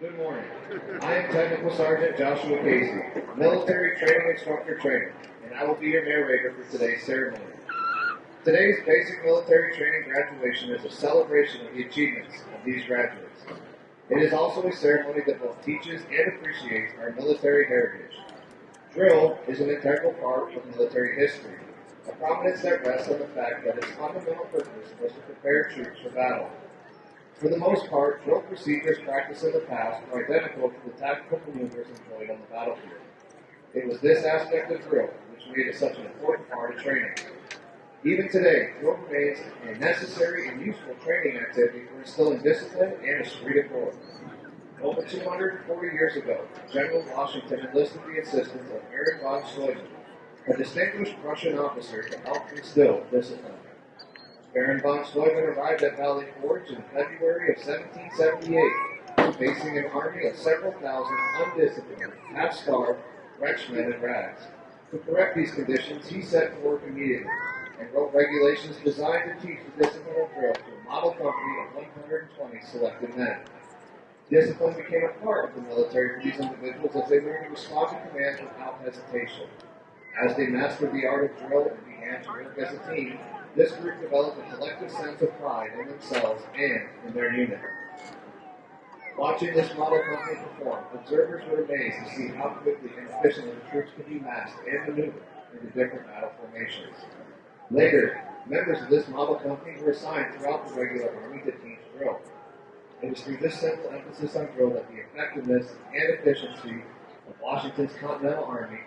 Good morning. I am Technical Sergeant Joshua Casey, Military Training Instructor Trainer, and I will be your narrator for today's ceremony. Today's basic military training graduation is a celebration of the achievements of these graduates. It is also a ceremony that both teaches and appreciates our military heritage. Drill is an integral part of military history, a prominence that rests on the fact that its fundamental purpose was to prepare troops for battle. For the most part, drill procedures practiced in the past were identical to the tactical maneuvers employed on the battlefield. It was this aspect of drill which made it such an important part of training. Even today, drill remains a necessary and useful training activity for instilling discipline and esprit de corps. Over 240 years ago, General Washington enlisted the assistance of Baron von Steuben, a distinguished Prussian officer, to help instill discipline. Baron von Steuben arrived at Valley Forge in February of 1778, facing an army of several thousand undisciplined, half-starved Frenchmen in rags. To correct these conditions, he set to work immediately and wrote regulations designed to teach the discipline of drill to a model company of 120 selected men. Discipline became a part of the military for these individuals as they learned to respond to commands without hesitation. As they mastered the art of drill and began to work as a team, this group developed a collective sense of pride in themselves and in their unit. Watching this model company perform, observers were amazed to see how quickly and efficiently the troops could be massed and maneuvered into different battle formations. Later, members of this model company were assigned throughout the regular army to teach drill. It was through this simple emphasis on drill that the effectiveness and efficiency of Washington's Continental Army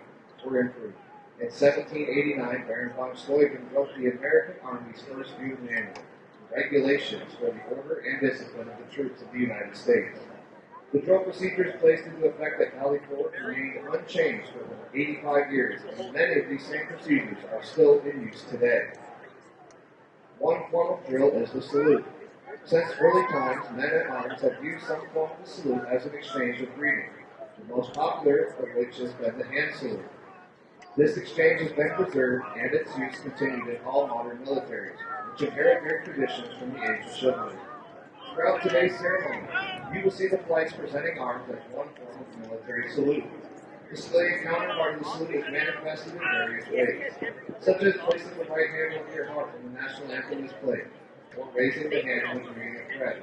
were improved. In 1789, Baron von Steuben wrote the American Army's first new manual, Regulations for the Order and Discipline of the Troops of the United States. The drill procedures placed into effect at Valley Forge remained unchanged for over 85 years, and many of these same procedures are still in use today. One form of drill is the salute. Since early times, men at arms have used some form of the salute as an exchange of greeting, the most popular of which has been the hand salute. This exchange has been preserved and its use continued in all modern militaries, which inherit their traditions from the age of chivalry. Throughout today's ceremony, you will see the flags presenting arms as one form of military salute. The civilian counterpart of the salute is manifested in various ways, such as placing the right hand over your heart when the national anthem is played, or raising the hand when reading a threat.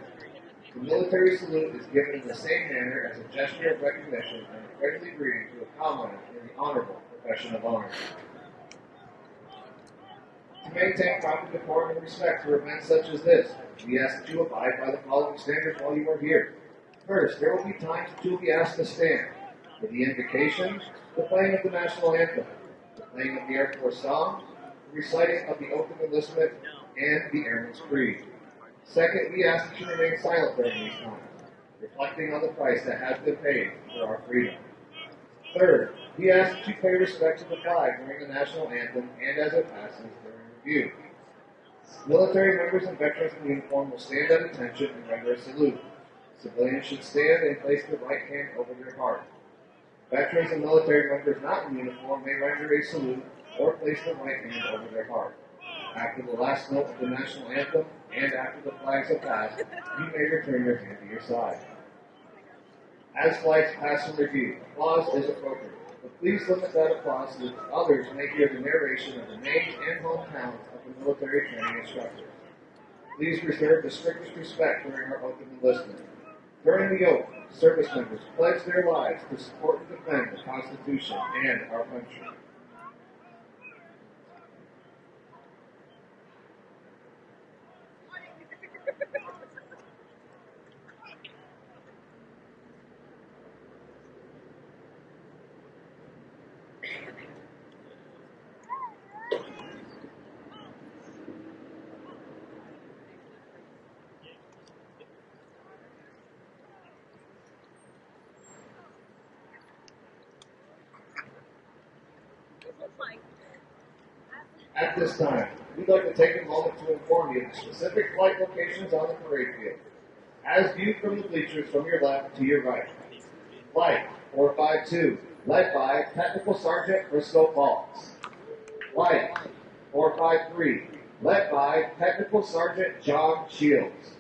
The military salute is given in the same manner as a gesture of recognition and a friendly greeting to a comrade in the honorable profession of arms. To maintain proper decorum and respect for events such as this, we ask that you abide by the following standards while you are here. First, there will be times that you will be asked to stand for the invocation, the playing of the national anthem, the playing of the Air Force song, the reciting of the oath of enlistment, and the Airman's Creed. Second, we ask that you remain silent during these times, reflecting on the price that has been paid for our freedom. Third, we ask that you pay respect to the flag during the national anthem and as it passes during review. Military members and veterans in uniform will stand at attention and render a salute. Civilians should stand and place their right hand over their heart. Veterans and military members not in uniform may render a salute or place their right hand over their heart. After the last note of the national anthem and after the flags have passed, you may return your hand to your side. As flags pass in review, applause is appropriate, but please limit that applause so that others may hear the narration of the names and hometowns of the military training instructors. Please reserve the strictest respect during our oath of enlistment. During the oath, service members pledge their lives to support and defend the Constitution and our country. At this time, we'd like to take a moment to inform you of the specific flight locations on the parade field. As viewed from the bleachers from your left to your right. Flight 452, led by Technical Sergeant Briscoe Falls. Flight 453, led by Technical Sergeant John Shields.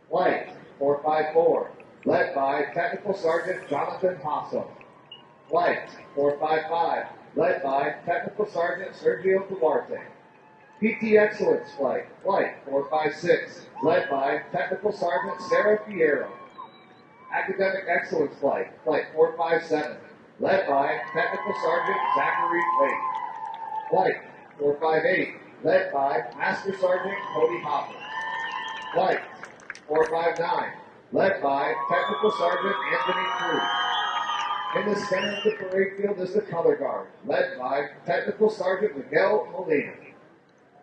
Flight 454, led by Technical Sergeant Jonathan Possum. Flight 455, led by Technical Sergeant Sergio Duarte. PT Excellence Flight 456, led by Technical Sergeant Sarah Fierro. Academic Excellence Flight 457, led by Technical Sergeant Zachary Wade. Flight 458, led by Master Sergeant Cody Hopper. Flight 459, led by Technical Sergeant Anthony Cruz. In the center of the parade field is the color guard, led by Technical Sergeant Miguel Molina.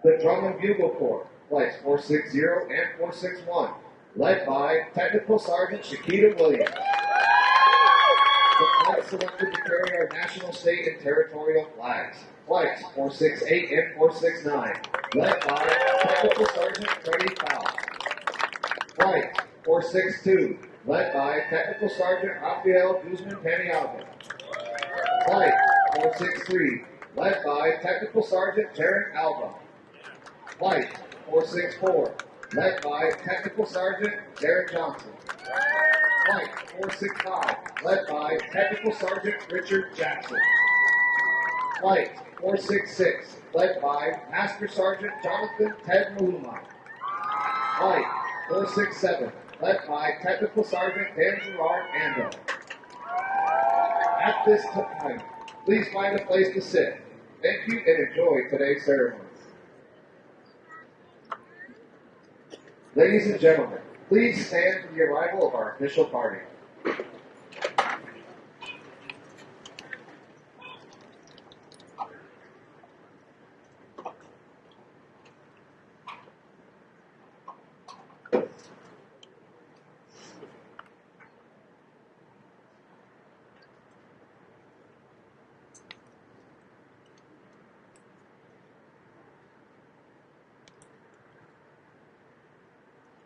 The Drum and Bugle Corps, flights 460 and 461, led by Technical Sergeant Shakita Williams. The flight selected to carry our national, state, and territorial flags, flights 468 and 469, led by Technical Sergeant Freddie Powell. Flight 462, led by Technical Sergeant Rafael Guzman Paniagua. Flight 463, led by Technical Sergeant Taryn Alba. Flight 464, led by Technical Sergeant Derek Johnson. Flight 465, led by Technical Sergeant Richard Jackson. Flight 466, led by Master Sergeant Jonathan Ted Maluma. Flight 467, led by Technical Sergeant Dan Gerard Ando. At this time, please find a place to sit. Thank you and enjoy today's ceremony. Ladies and gentlemen, please stand for the arrival of our official party.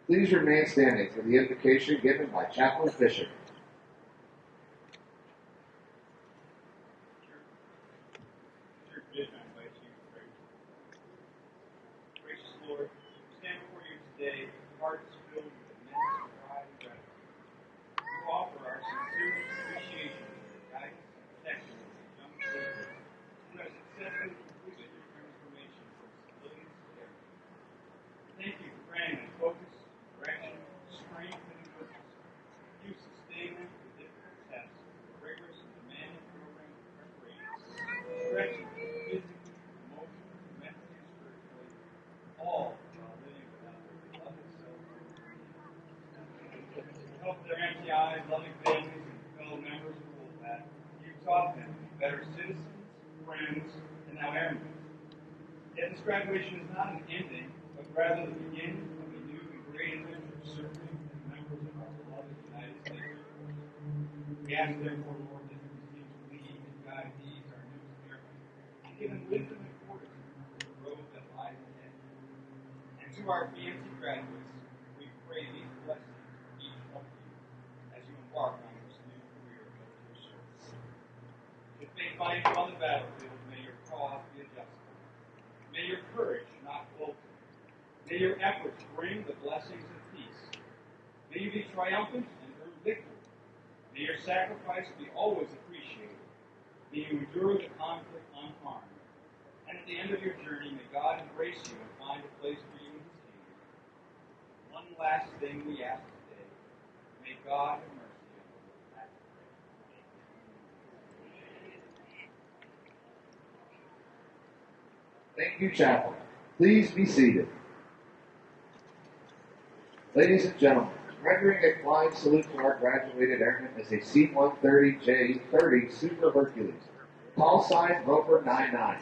Please remain standing for the invocation given by Chaplain Fisher. Gracious Lord, we stand before you today with hearts filled with immense pride and gratitude. We offer our sincerest appreciation for the guidance and protection of the young soldiers who have successfully completed their transformation from civilians to airmen. Thank you for granting them focus, direction, strength, and endurance. You sustain them through difficult tests, rigorous and demanding program preparation, stretching physically, emotionally, mentally, and spiritually, all while living without their beloved self. Help their empty eyes, loving families, and fellow members of Wolfpack. You taught them to be better citizens, friends, and now airmen. Yet this graduation is not an ending, but rather the beginning of a new and great adventure serving as members of our beloved United States Air Force. We ask, therefore, Lord, that you continue to lead and guide these, our newest airmen, and give them wisdom and fortitude for the road that lies ahead. And to our BMT graduates, we pray these blessings for each of you as you embark on this new career of military service. If they find you on the battlefield, may your cause be adjusted. May your courage not falter. May your efforts bring the blessings of peace. May you be triumphant and earn victory. May your sacrifice be always appreciated. May you endure the conflict unharmed. And at the end of your journey, may God embrace you and find a place for you in his kingdom. One last thing we ask today. May God have mercy on you. Thank you, Chaplain. Please be seated. Ladies and gentlemen, rendering a flying salute to our graduated airmen is a C-130J-30 Super Hercules, call sign Roper 99.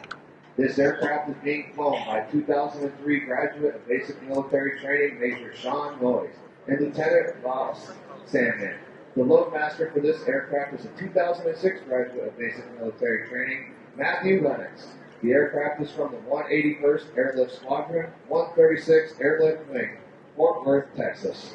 This aircraft is being flown by 2003 graduate of basic military training Major Sean Noyes and Lieutenant Ross Sandman. The loadmaster for this aircraft is a 2006 graduate of basic military training Matthew Lennox. The aircraft is from the 181st Airlift Squadron, 136th Airlift Wing, Fort Worth, Texas.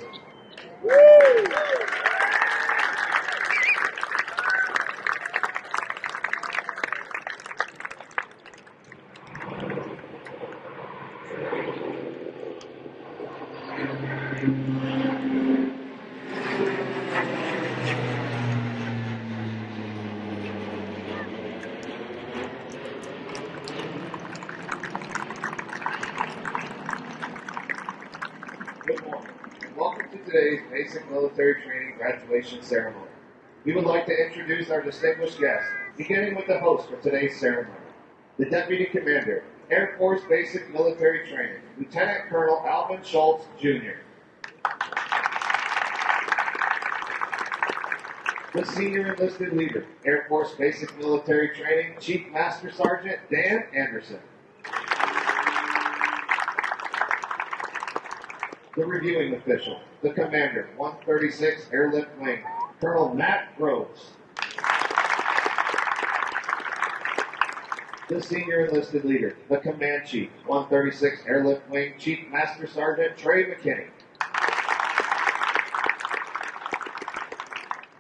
today's basic military training graduation ceremony. We would like to introduce our distinguished guests, beginning with the host for today's ceremony, the Deputy Commander, Air Force Basic Military Training, Lieutenant Colonel Alvin Schultz, Jr. The Senior Enlisted Leader, Air Force Basic Military Training, Chief Master Sergeant Dan Anderson. The Reviewing Official, the Commander, 136 Airlift Wing, Colonel Matt Groves. The Senior Enlisted Leader, the Command Chief, 136 Airlift Wing, Chief Master Sergeant Trey McKinney.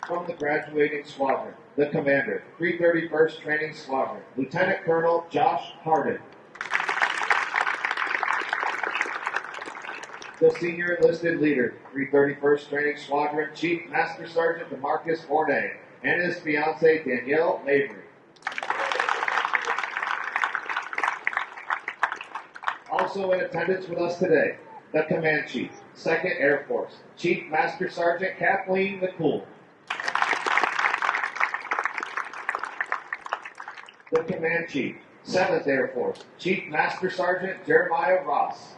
From the Graduating Squadron, the Commander, 331st Training Squadron, Lieutenant Colonel Josh Hardin. The Senior Enlisted Leader, 331st Training Squadron, Chief Master Sergeant Damarcus Forney, and his fiancée Danielle Mabry. Also in attendance with us today, the Command Chief, 2nd Air Force, Chief Master Sergeant Kathleen McCool. The Command Chief, 7th Air Force, Chief Master Sergeant Jeremiah Ross.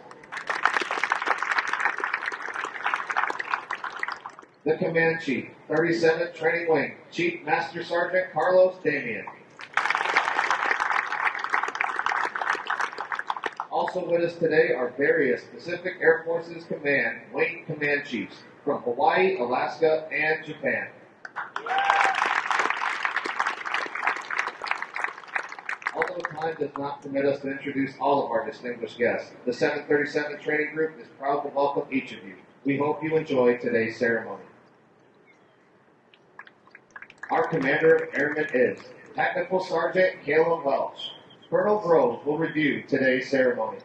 The Command Chief, 37th Training Wing, Chief Master Sergeant Carlos Damian. Also with us today are various Pacific Air Forces Command Wing Command Chiefs from Hawaii, Alaska, and Japan. Although time does not permit us to introduce all of our distinguished guests, the 737 Training Group is proud to welcome each of you. We hope you enjoy today's ceremony. Our Commander of Airmen is Technical Sergeant Caleb Welch. Colonel Groves will review today's ceremony.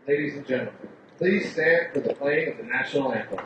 Ladies and gentlemen, please stand for the playing of the national anthem.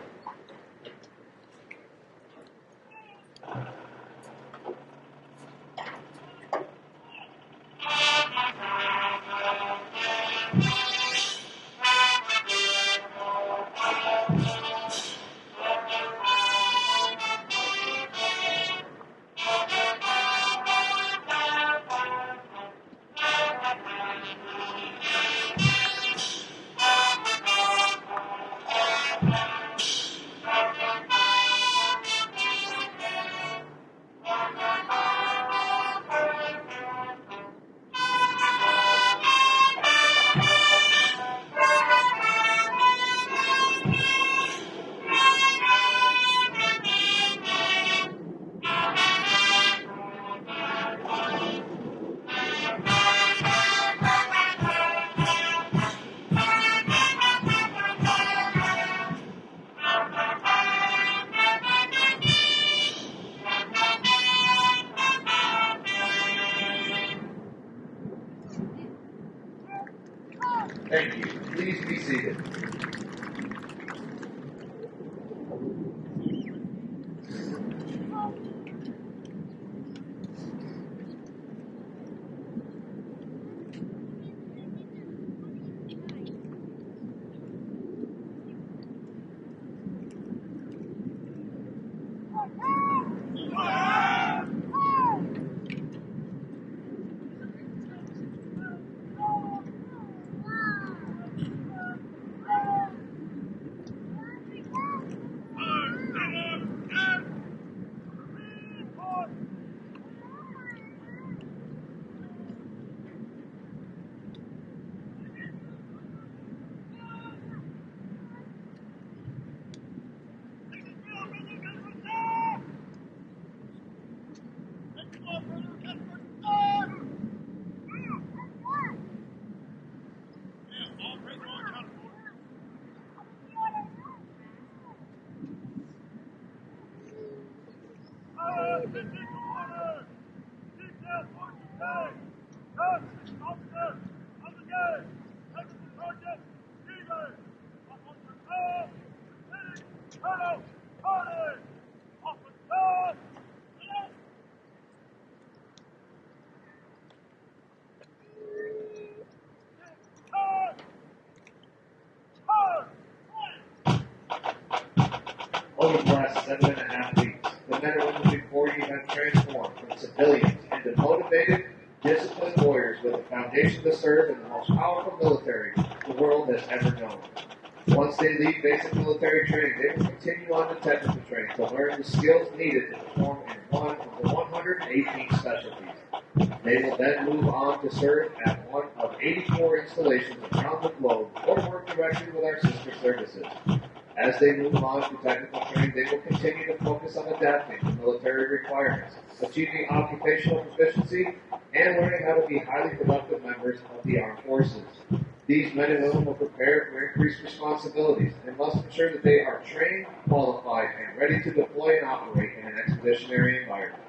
Thank you. Please be seated. Over the last 7.5 weeks, the men and women before you have transformed from civilians into motivated, disciplined warriors with a foundation to serve in the most powerful military the world has ever known. Once they leave basic military training, they will continue on to technical training to learn the skills needed to perform in one of the 118 specialties. They will then move on to serve at one of 84 installations around the globe or work directly with our sister services. As they move on to technical training, they will continue to focus on adapting to military requirements, achieving occupational proficiency, and learning how to be highly productive members of the armed forces. These men and women will prepare for increased responsibilities and must ensure that they are trained, qualified, and ready to deploy and operate in an expeditionary environment.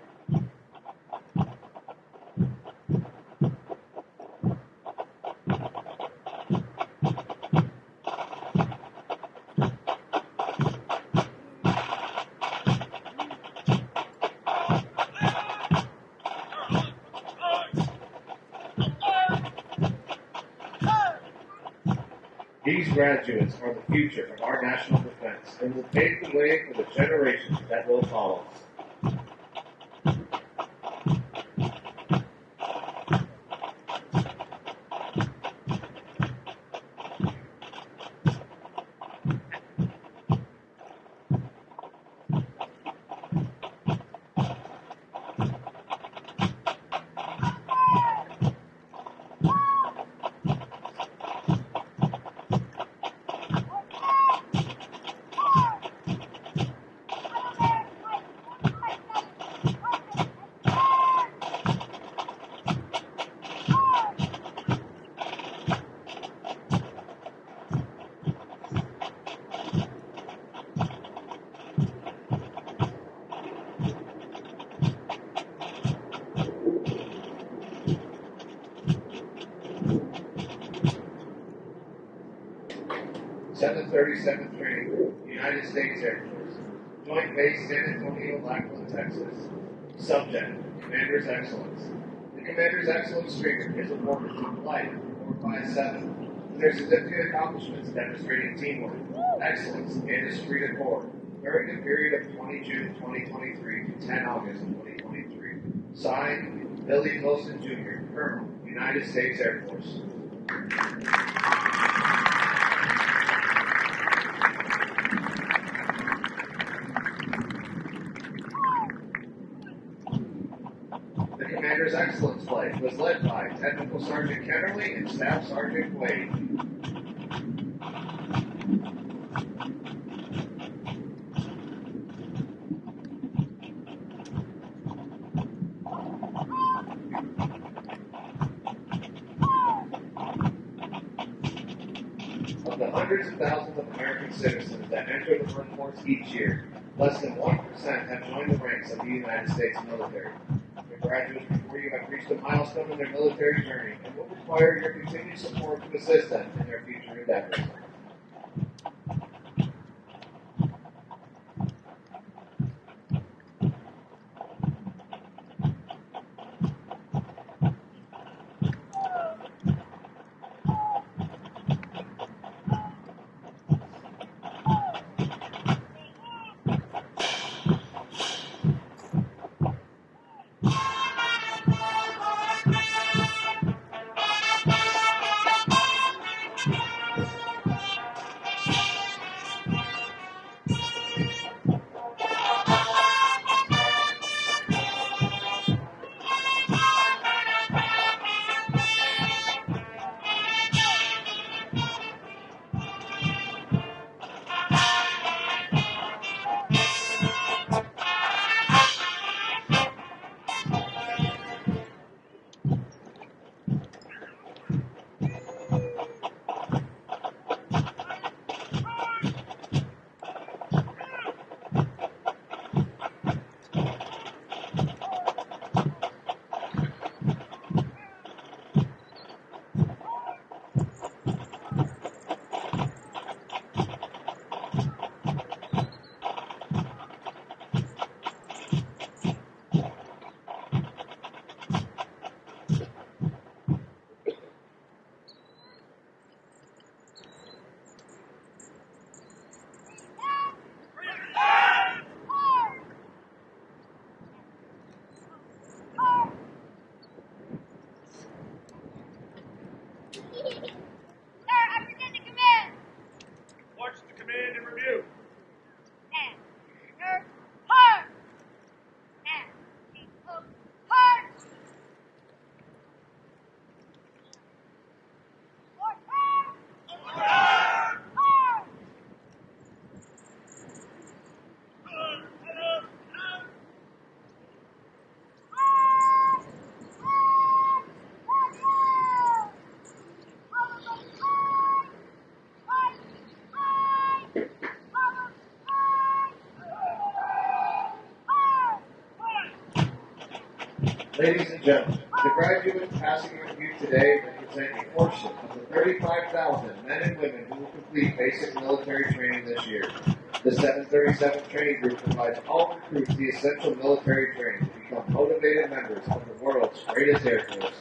These graduates are the future of our national defense and will pave the way for the generations that will follow. 737th Training Group, United States Air Force, Joint Base San Antonio-Lackland, Texas. Subject, Commander's Excellence. The Commander's Excellence Streaker is awarded to Flight 457 for their significant accomplishments demonstrating teamwork, excellence, and esprit de corps during the period of 20 June 2023 to 10 August 2023. Signed, Billy Wilson Jr., Colonel, United States Air Force. The Commander's Excellence Flight was led by Technical Sergeant Kennerly and Staff Sergeant Wade. Of the hundreds of thousands of American citizens that enter the workforce each year, less than 1% have joined the ranks of the United States military. Your graduates before you have reached a milestone in their military journey and will require your continued support to assist them in their future endeavors. Ladies and gentlemen, the graduates passing review today represent a portion of the 35,000 men and women who will complete basic military training this year. The 737th Training Group provides all recruits the essential military training to become motivated members of the world's greatest air force.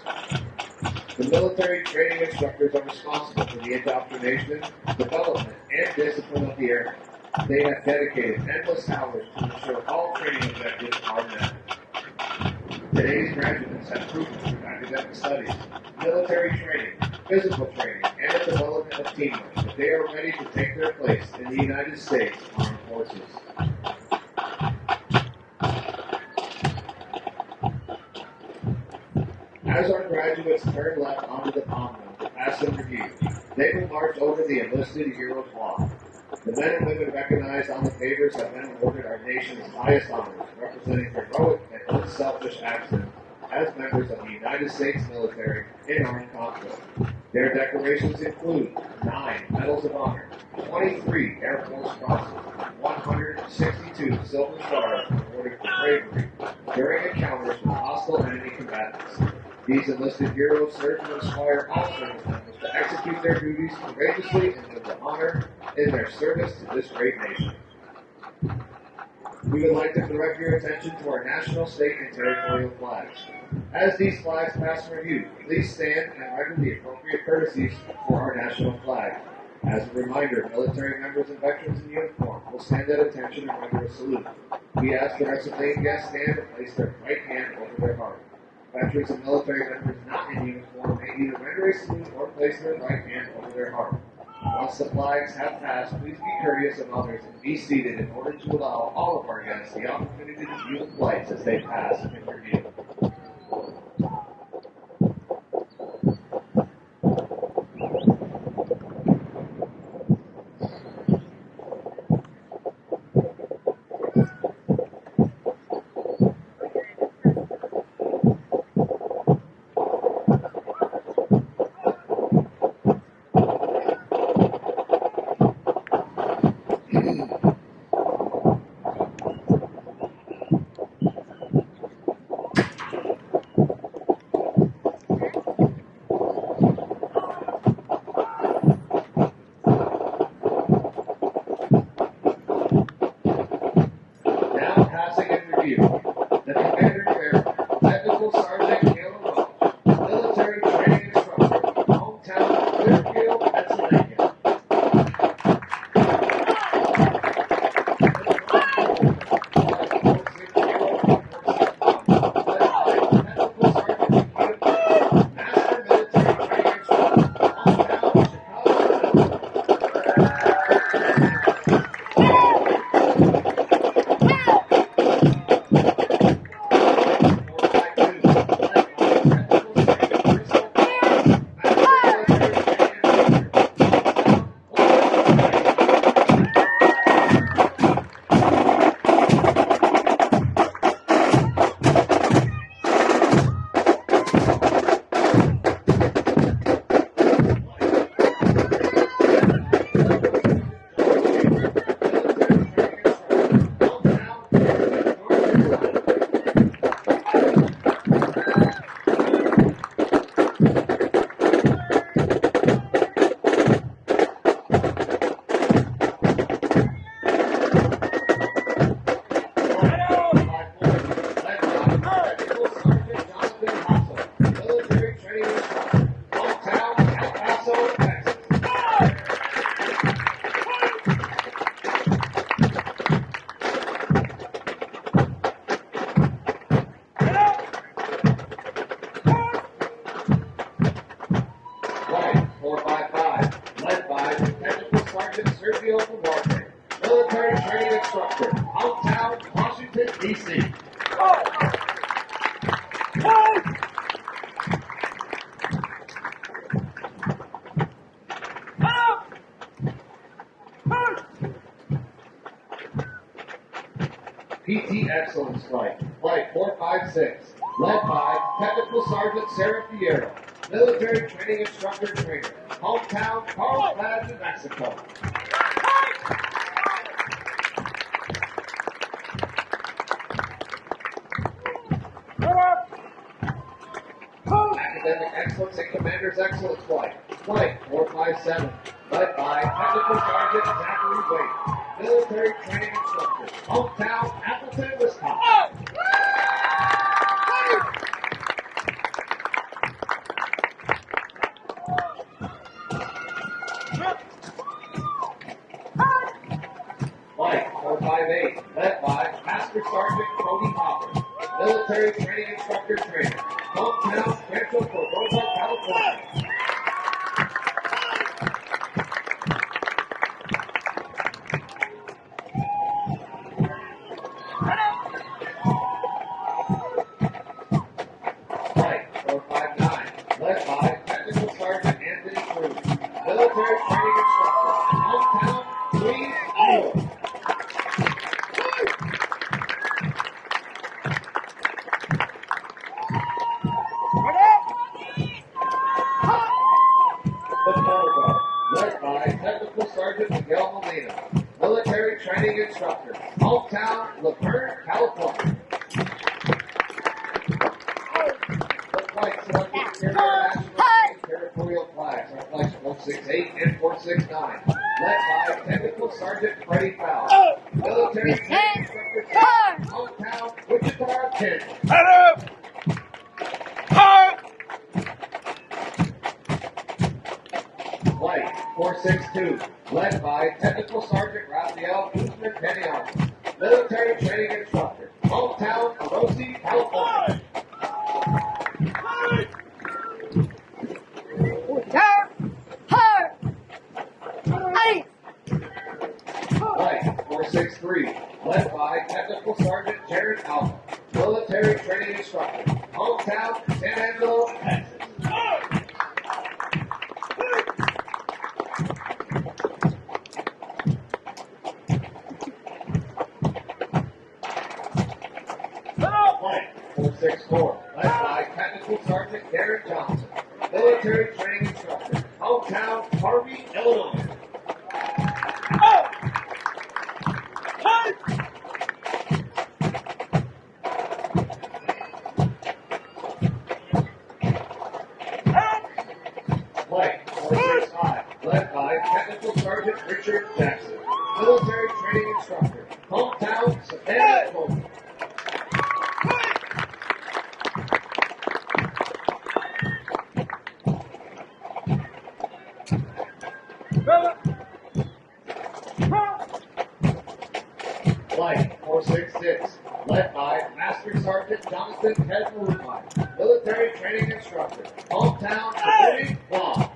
The military training instructors are responsible for the indoctrination, development, and discipline of the airmen. They have dedicated endless hours to ensure all training objectives are met. Today's graduates have proven through academic studies, military training, physical training, and the development of teamwork that they are ready to take their place in the United States Armed Forces. As our graduates turn left onto the pond to pass in review, they will march over the enlisted hero cloth. The men and women recognized on the favors have been awarded our nation's highest honors, representing heroic and unselfish actions as members of the United States military in armed conflict. Their decorations include 9 Medals of Honor, 23 Air Force Crosses, 162 Silver Stars awarded for bravery during encounters with hostile enemy combatants. These enlisted heroes serve to inspire all service members to execute their duties courageously and with honor in their service to this great nation. We would like to direct your attention to our national, state, and territorial flags. As these flags pass in review, please stand and render the appropriate courtesies for our national flag. As a reminder, military members and veterans in uniform will stand at attention and render a salute. We ask that our civilian guests stand and place their right hand over their heart. Veterans and military members not in uniform may either render a salute or place their right hand over their heart. Once the flags have passed, please be courteous of others and be seated in order to allow all of our guests the opportunity to view the flights as they pass in review. PT Excellence Flight, Flight 456, led by Technical Sergeant Sarah Fierro, Military Training Instructor Trainer, hometown Carlsbad, New Mexico. Academic Excellence and Commander's Excellence Flight, Flight 457, led by Technical Sergeant Zachary Wade, Military Training Instructor, hometown Appleton, Wisconsin. Flight 458, led by Master Sergeant Cody Hopper, Military Training Instructor Trainer, hometown Rancho Cordova, California. Flight 459, led by Technical Sergeant Anthony Cruz, Military Training Instructor, hometown Queens, New York. The Color Guard, led by Technical Sergeant Miguel Molina, Military Training Instructor, hometown Laverne, California. The Flight National and Territorial flags are flags 468 and 469, led by Technical Sergeant Freddie Fowle. Military Training Instructor, hometown, Wichita, Kansas. Flight 462, led by Technical Sergeant Raphael Guzman Penion. Military Training Instructor, hometown, Rosie, California. Flight 463, led by Technical Sergeant Jared Alpha, Military Training Instructor, hometown, San Angelo, Texas. Flight 464, led by Technical Sergeant Derek Johnson, Military Training Instructor, hometown, Harvey, Illinois. Flight 465, led by Technical Sergeant Richard Jackson, Military Training Instructor, hometown, Savannah, Florida. Flight 466, led by Master Sergeant Jonathan Ted Marupine, Military Training Instructor, hometown, Forney, Guam.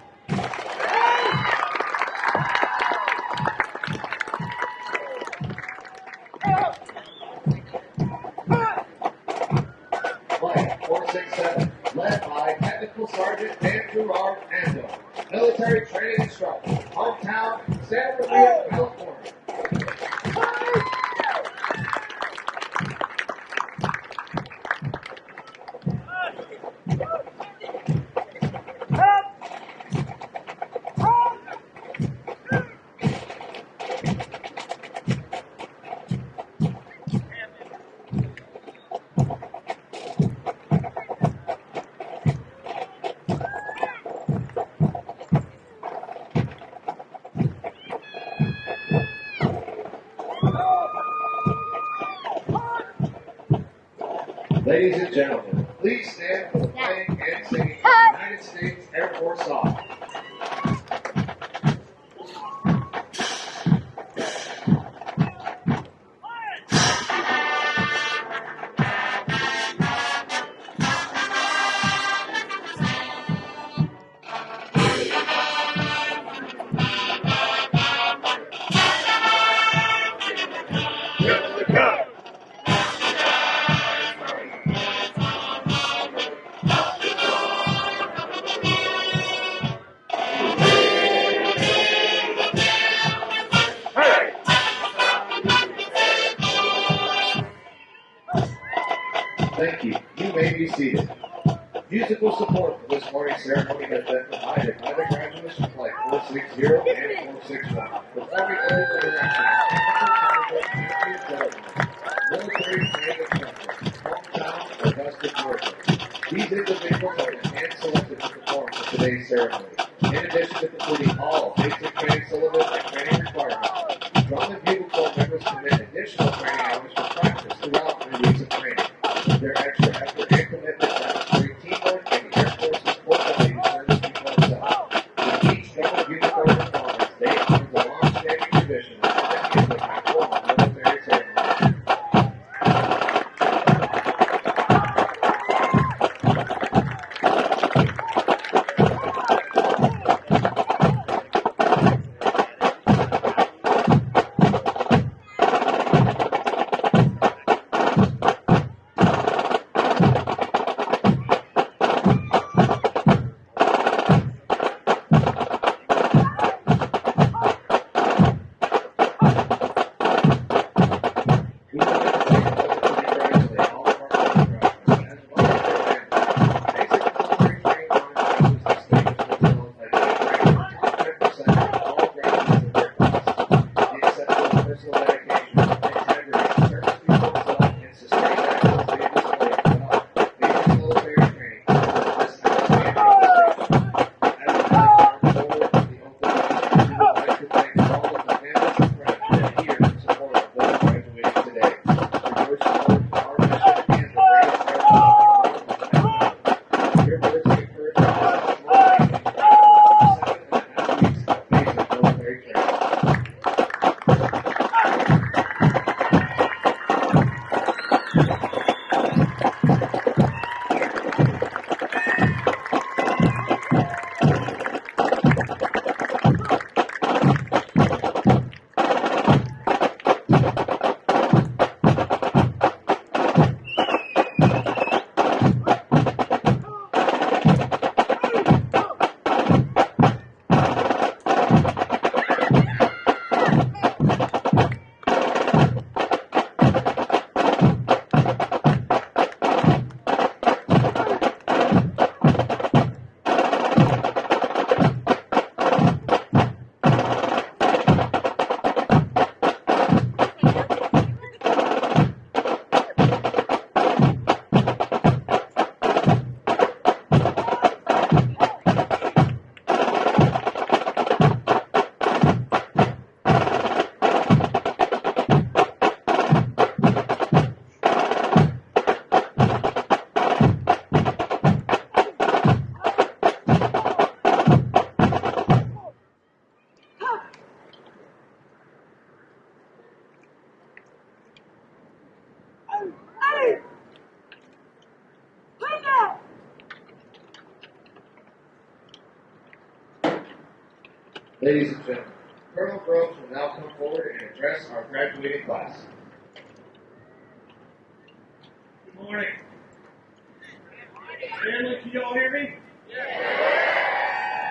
Flight 467, led by Technical Sergeant Dan Gerard Ando, Military Training Instructor, hometown, San Maria, California. Ladies and gentlemen, please stand for the playing and singing of the United States Air Force song. Thank you. You may be seated. Musical support for this morning's ceremony has been provided by the graduates from Flight 460 and 461. Performing under the direction of Military Training Instructor, hometown, Augusta, Georgia. These individuals are hand-selected to perform for today's ceremony. In addition to completing all basic training syllabus and training requirements, drum and bugle corps members commit additional training hours for practice throughout their weeks of training. Their extra effort and commitment demonstrate teamwork and the Air Force's core value service before itself. With each drum and bugle corps performance, they honor the long-standing tradition of the music and formal military ceremony. Ladies and gentlemen, Colonel Groves will now come forward and address our graduating class. Good morning. Family, can you all hear me?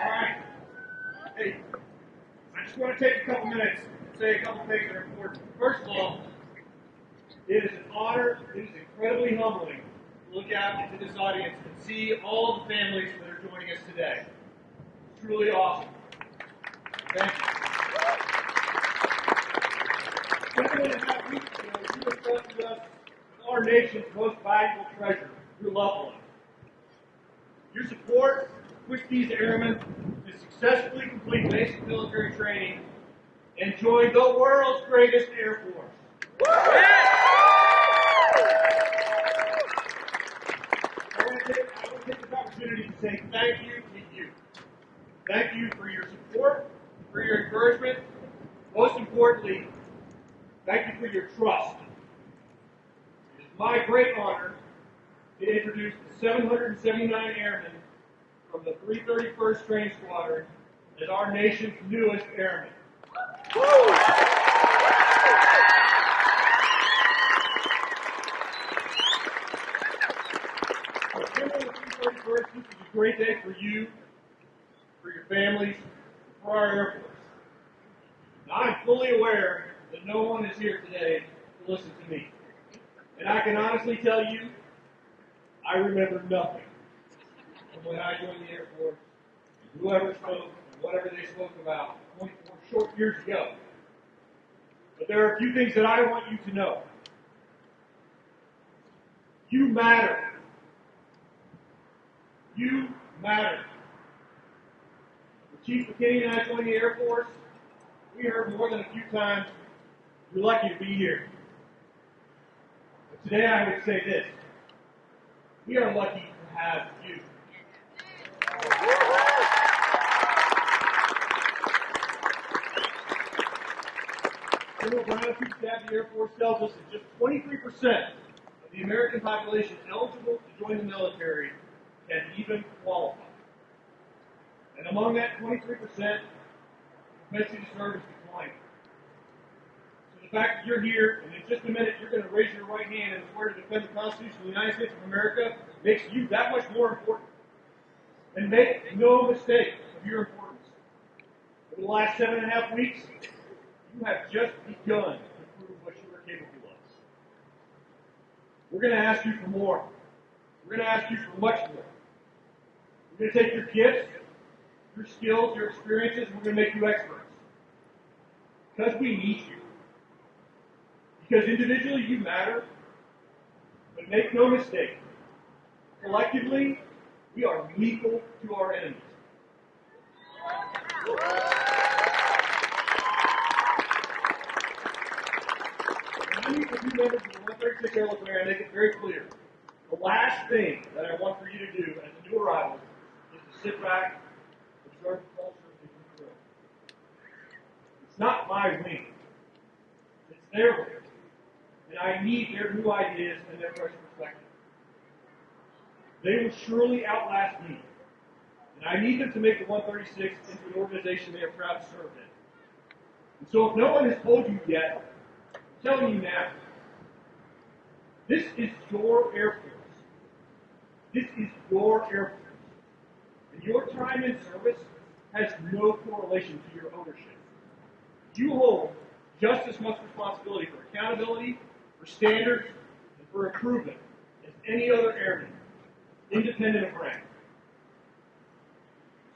All right. Hey, I just want to take a couple minutes and say a couple things that are important. First of all, it is an honor, it is incredibly humbling to look out into this audience and see all the families that are joining us today. It's truly awesome. Thank you. Gentlemen, in that week, you entrusted us with our nation's most valuable treasure, your loved ones. Your support pushed these airmen to successfully complete basic military training and join the world's greatest Air Force. I want to take this opportunity to say thank you to you. Thank you for your support, for your encouragement. Most importantly, thank you for your trust. It is my great honor to introduce the 779 Airmen from the 331st Training Squadron as our nation's newest Airmen. This is a great day for you, for your families, for our Air Force. Now, I'm fully aware that no one is here today to listen to me. And I can honestly tell you, I remember nothing from when I joined the Air Force, and whoever spoke, and whatever they spoke about 24 short years ago. But there are a few things that I want you to know. You matter. You matter. When Chief McKinney and I joined the Air Force, we heard more than a few times, you're lucky to be here. But today I would say this. We are lucky to have you. General Brown, Chief of Staff of the Air Force, tells us that just 23% of the American population eligible to join the military can even qualify. And among that 23%, propensity to serve is declining. So the fact that you're here, and in just a minute you're going to raise your right hand and swear to defend the Constitution of the United States of America, makes you that much more important. And make no mistake of your importance. Over the last 7.5 weeks, you have just begun to prove what you are capable of. We're going to ask you for more. We're going to ask you for much more. We're going to take your gifts, your skills, your experiences, and we're going to make you experts. Because we need you. Because individually you matter, but make no mistake, collectively we are lethal to our enemies. When I meet with new members of the 136 Airline, I make it very clear. The last thing that I want for you to do as a new arrival is to sit back, observe the culture, and control. It's not my wing. It's their wing. And I need their new ideas and their fresh perspective. They will surely outlast me. And I need them to make the 136 into an organization they are proud to serve in. And so if no one has told you yet, I'm telling you now, this is your Air Force. This is your Air Force. And your time in service has no correlation to your ownership. You hold just as much responsibility for accountability, for standards, and for improvement as any other airman, independent of rank.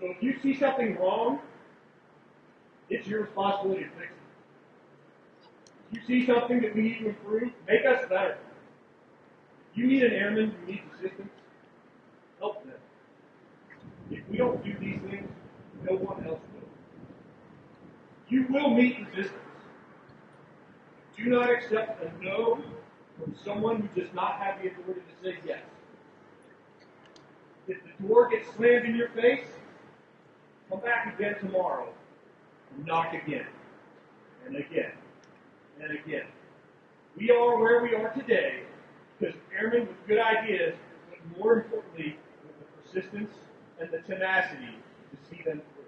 So if you see something wrong, it's your responsibility to fix it. If you see something that we need to improve, make us better. If you need an airman who needs assistance, help them. If we don't do these things, no one else will. You will meet resistance. Do not accept a no from someone who does not have the authority to say yes. If the door gets slammed in your face, come back again tomorrow and knock again and again and again. We are where we are today because airmen with good ideas, but more importantly, with the persistence and the tenacity to see them through.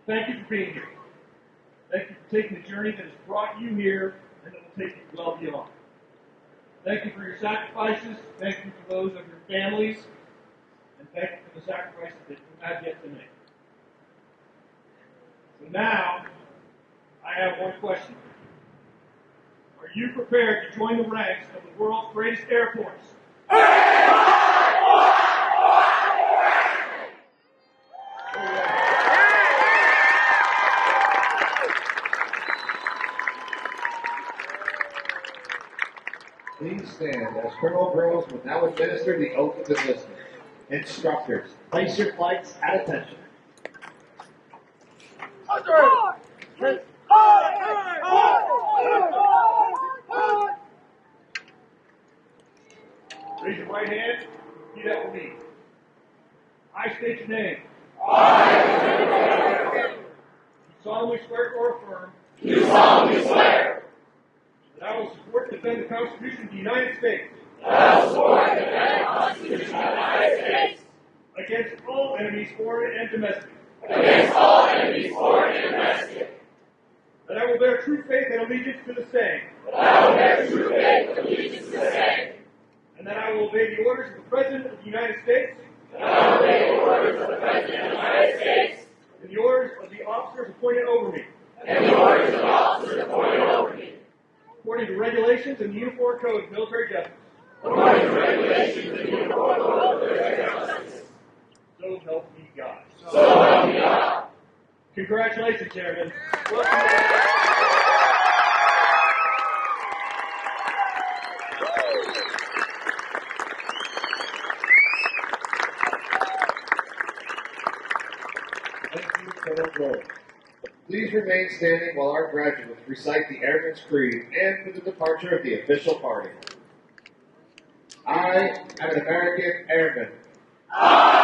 Thank you for being here. Thank you for taking the journey that has brought you here and that will take you well beyond. Thank you for your sacrifices. Thank you for those of your families. And thank you for the sacrifices that you have yet to make. So now, I have one question. Are you prepared to join the ranks of the world's greatest Air Force? Please stand as Colonel Groves will now administer the oath of enlistment. Instructors, place your flights at attention. Raise your right hand. Repeat after me. I state your name. You solemnly swear or affirm. You solemnly swear That I will support and defend the Constitution of the United States. that I will support and defend the Constitution of the United States Against all enemies, foreign and domestic. against all enemies, foreign and domestic. That I will bear true faith and allegiance to the same. That I will bear true faith and allegiance to the same. And that I will obey the orders of the President of the United States. That I will obey the orders of the President of the United States And the orders of the officers appointed over me. and the orders of the officers appointed over me. According to regulations and the Uniform Code of Military Justice. According to regulations and uniform code of military justice. So help me God. So help me God. Congratulations, Airmen. Welcome. Thank you, Colonel Groves. Please remain standing while our graduates recite the Airman's Creed and for the departure of the official party. I am an American Airman. I